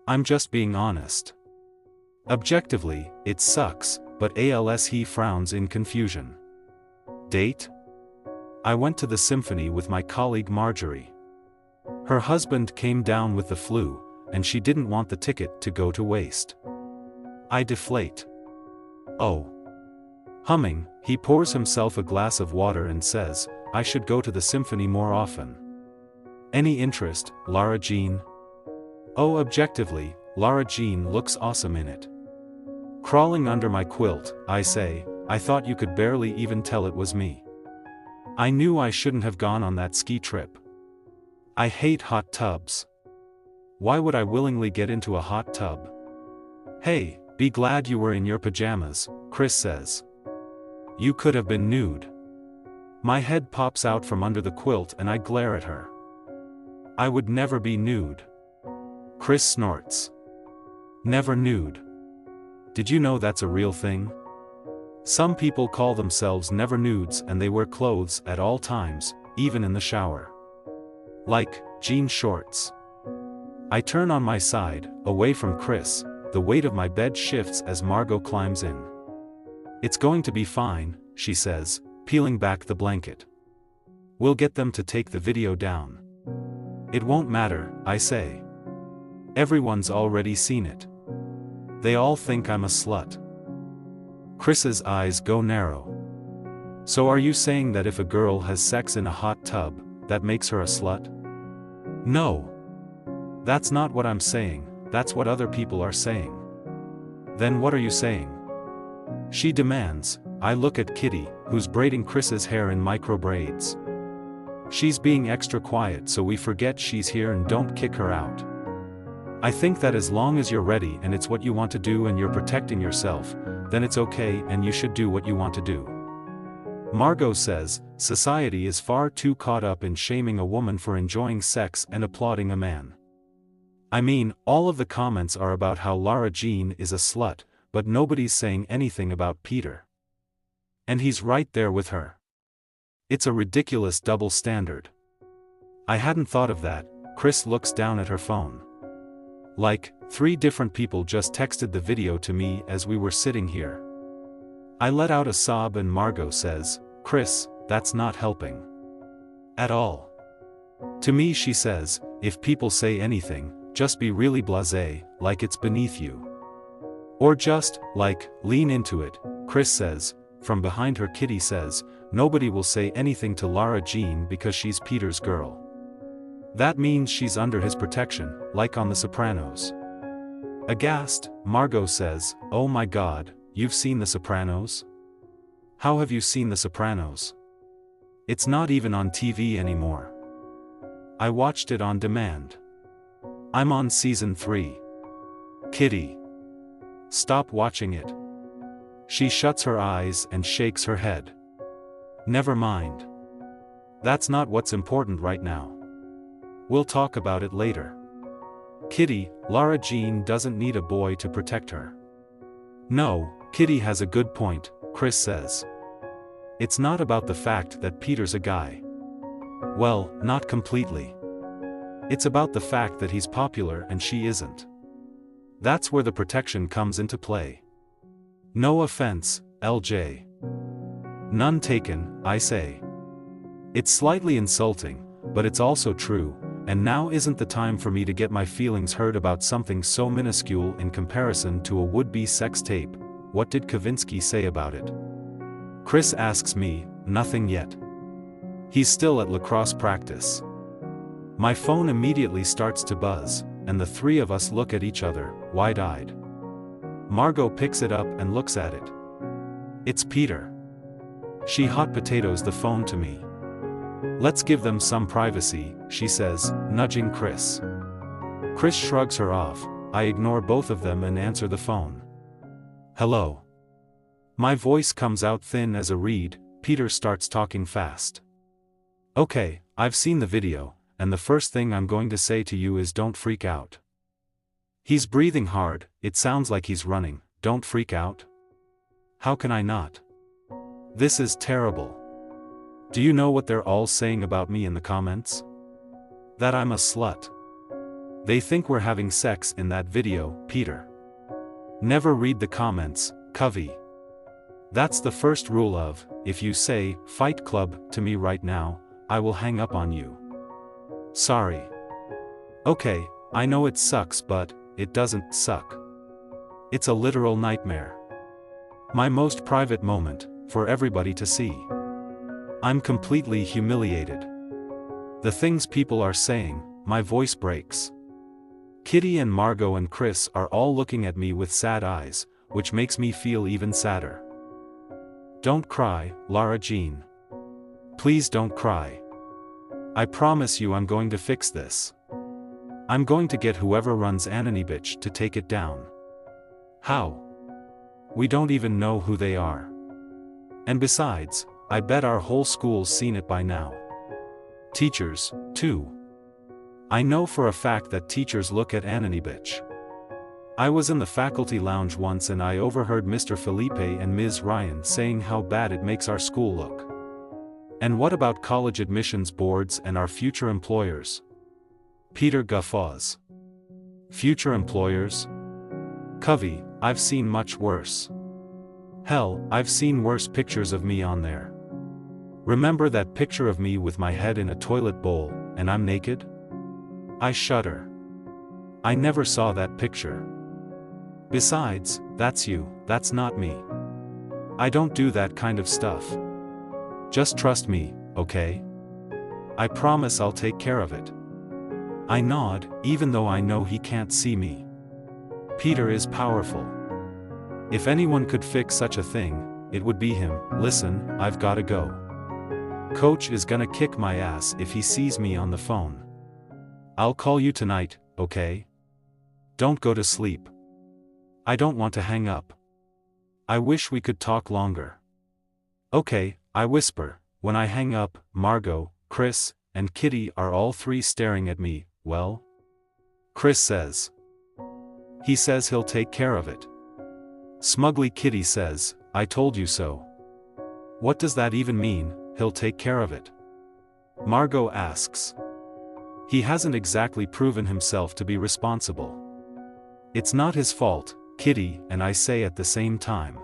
I'm just being honest. Objectively, it sucks, but ALS he frowns in confusion. Date? I went to the symphony with my colleague Marjorie. Her husband came down with the flu, and she didn't want the ticket to go to waste. I deflate. Oh. Humming, he pours himself a glass of water and says, I should go to the symphony more often. Any interest, Lara Jean? Oh, objectively, Lara Jean looks awesome in it. Crawling under my quilt, I say, I thought you could barely even tell it was me. I knew I shouldn't have gone on that ski trip. I hate hot tubs. Why would I willingly get into a hot tub? Hey, be glad you were in your pajamas, Chris says. You could have been nude. My head pops out from under the quilt and I glare at her. I would never be nude. Chris snorts. Never nude. Did you know that's a real thing? Some people call themselves never nudes and they wear clothes at all times, even in the shower. Like, jean shorts. I turn on my side, away from Chris, the weight of my bed shifts as Margot climbs in. It's going to be fine, she says, peeling back the blanket. We'll get them to take the video down. It won't matter, I say. Everyone's already seen it. They all think I'm a slut. Chris's eyes go narrow. So are you saying that if a girl has sex in a hot tub, that makes her a slut? No. That's not what I'm saying, that's what other people are saying. Then what are you saying? She demands. I look at Kitty, who's braiding Chris's hair in micro braids. She's being extra quiet so we forget she's here and don't kick her out. I think that as long as you're ready and it's what you want to do and you're protecting yourself, then it's okay and you should do what you want to do. Margot says, society is far too caught up in shaming a woman for enjoying sex and applauding a man. I mean, all of the comments are about how Lara Jean is a slut, but nobody's saying anything about Peter. And he's right there with her. It's a ridiculous double standard. I hadn't thought of that. Chris looks down at her phone. Like, 3 different people just texted the video to me as we were sitting here. I let out a sob and Margot says, Chris, that's not helping. At all. To me she says, if people say anything, just be really blasé, like it's beneath you. Or just, like, lean into it, Chris says. From behind her Kitty says, nobody will say anything to Lara Jean because she's Peter's girl. That means she's under his protection, like on The Sopranos. Aghast, Margot says, oh my god, you've seen The Sopranos? How have you seen The Sopranos? It's not even on TV anymore. I watched it on demand. I'm on season 3. Kitty. Stop watching it. She shuts her eyes and shakes her head. Never mind. That's not what's important right now. We'll talk about it later. Kitty, Lara Jean doesn't need a boy to protect her. No, Kitty has a good point, Chris says. It's not about the fact that Peter's a guy. Well, not completely. It's about the fact that he's popular and she isn't. That's where the protection comes into play. No offense, LJ. None taken, I say. It's slightly insulting, but it's also true, and now isn't the time for me to get my feelings hurt about something so minuscule in comparison to a would-be sex tape. What did Kavinsky say about it? Chris asks me, nothing yet. He's still at lacrosse practice. My phone immediately starts to buzz, and the 3 of us look at each other, wide-eyed. Margot picks it up and looks at it. It's Peter. She hot potatoes the phone to me. Let's give them some privacy, she says, nudging Chris. Chris shrugs her off. I ignore both of them and answer the phone. Hello. My voice comes out thin as a reed. Peter starts talking fast. Okay, I've seen the video, and the first thing I'm going to say to you is don't freak out. He's breathing hard, it sounds like he's running. Don't freak out. How can I not? This is terrible. Do you know what they're all saying about me in the comments? That I'm a slut. They think we're having sex in that video, Peter. Never read the comments, Covey. That's the first rule of, if you say, Fight Club, to me right now, I will hang up on you. Sorry. Okay, I know it sucks, but it doesn't suck. It's a literal nightmare. My most private moment, for everybody to see. I'm completely humiliated. The things people are saying, my voice breaks. Kitty and Margot and Chris are all looking at me with sad eyes, which makes me feel even sadder. Don't cry, Lara Jean. Please don't cry. I promise you I'm going to fix this. I'm going to get whoever runs Anonybitch to take it down. How? We don't even know who they are. And besides, I bet our whole school's seen it by now. Teachers, too. I know for a fact that teachers look at Anonybitch. I was in the faculty lounge once and I overheard Mr. Felipe and Ms. Ryan saying how bad it makes our school look. And what about college admissions boards and our future employers? Peter guffaws. Future employers? Covey, I've seen much worse. Hell, I've seen worse pictures of me on there. Remember that picture of me with my head in a toilet bowl, and I'm naked? I shudder. I never saw that picture. Besides, that's you, that's not me. I don't do that kind of stuff. Just trust me, okay? I promise I'll take care of it. I nod, even though I know he can't see me. Peter is powerful. If anyone could fix such a thing, it would be him. Listen, I've gotta go. Coach is gonna kick my ass if he sees me on the phone. I'll call you tonight, okay? Don't go to sleep. I don't want to hang up. I wish we could talk longer. Okay, I whisper. When I hang up, Margot, Chris, and Kitty are all three staring at me. Well? Chris says. He says he'll take care of it. Smugly Kitty says, I told you so. What does that even mean, he'll take care of it? Margot asks. He hasn't exactly proven himself to be responsible. It's not his fault, Kitty and I say at the same time.